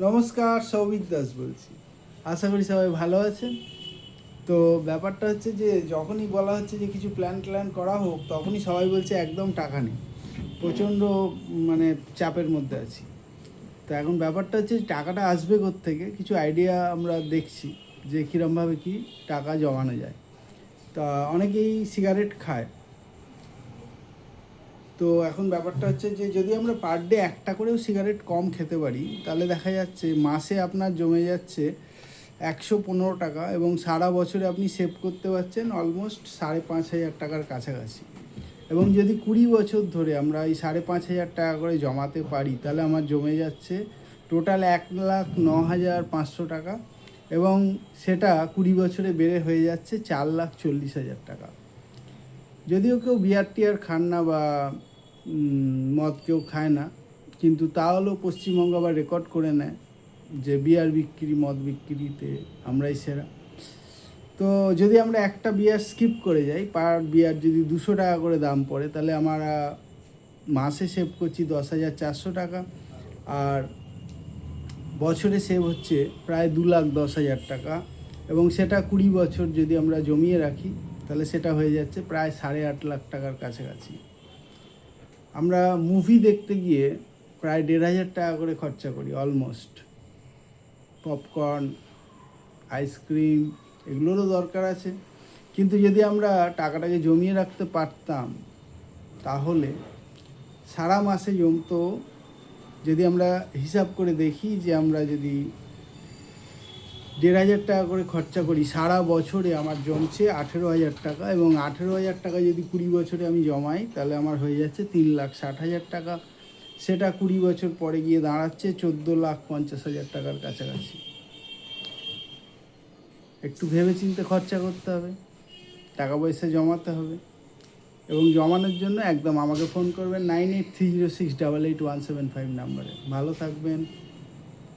নমস্কার, সৌভিক দাস বলছি। আশা করি সবাই ভালো আছেন। তো ব্যাপারটা হচ্ছে যে যখনই বলা হচ্ছে যে কিছু প্ল্যান করা হোক, তখনই সবাই বলছে একদম টাকা নেই, প্রচণ্ড চাপের মধ্যে আছি। তো এখন ব্যাপারটা হচ্ছে টাকাটা আসবে কোত্থেকে, কিছু আইডিয়া আমরা দেখছি যে কীরমভাবে কি টাকা জমানো যায়। তা অনেকেই সিগারেট খায়। তো এখন ব্যাপারটা হচ্ছে যে যদি আমরা পার ডে একটা করেও সিগারেট কম খেতে পারি, তাহলে দেখা যাচ্ছে মাসে আপনার জমে যাচ্ছে 115 টাকা, এবং সারা বছরে আপনি সেভ করতে পারছেন অলমোস্ট 5,500 টাকার কাছাকাছি। এবং যদি 20 বছর ধরে আমরা এই 5,500 টাকা করে জমাতে পারি, তাহলে আমার জমে যাচ্ছে টোটাল 1,09,500 টাকা, এবং সেটা 20 বছরে বেড়ে হয়ে যাচ্ছে 4,40,000 টাকা। যদিও কেউ বিয়ার টিয়ার খান না বা মদ কেউ খায় না, কিন্তু তাহলেও পশ্চিমবঙ্গ আবার রেকর্ড করে নেয় যে বিয়ার বিক্রি, মদ বিক্রিতে আমরাই সেরা। তো যদি আমরা একটা বিয়ার স্কিপ করে যাই, পার বিয়ার যদি 200 টাকা করে দাম পড়ে, তাহলে আমরা মাসে সেভ করছি 10,400 টাকা, আর বছরে সেভ হচ্ছে প্রায় 2,10,000 টাকা। এবং সেটা 20 বছর যদি আমরা জমিয়ে রাখি, তাহলে সেটা হয়ে যাচ্ছে প্রায় 8.5 লাখ টাকার কাছাকাছি। আমরা মুভি দেখতে গিয়ে প্রায় 1,500 টাকা করে খরচা করি অলমোস্ট। পপকর্ন, আইসক্রিম, এগুলোরও দরকার আছে। কিন্তু যদি আমরা টাকাটাকে জমিয়ে রাখতে পারতাম, তাহলে সারা মাসে জমতো। যদি আমরা হিসাব করে দেখি যে আমরা যদি 1,500 টাকা করে খরচা করি, সারা বছরে আমার জমছে 18,000 টাকা, এবং 18,000 টাকা যদি 20 বছরে আমি জমাই, তাহলে আমার হয়ে যাচ্ছে 3,60,000 টাকা। সেটা 20 বছর পরে গিয়ে দাঁড়াচ্ছে 14,50,000 টাকার কাছাকাছি। একটু ভেবেচিন্তে খরচা করতে হবে, টাকা পয়সা জমাতে হবে। এবং জমানোর জন্য একদম আমাকে ফোন করবেন 9830688175 নাম্বারে। ভালো থাকবেন।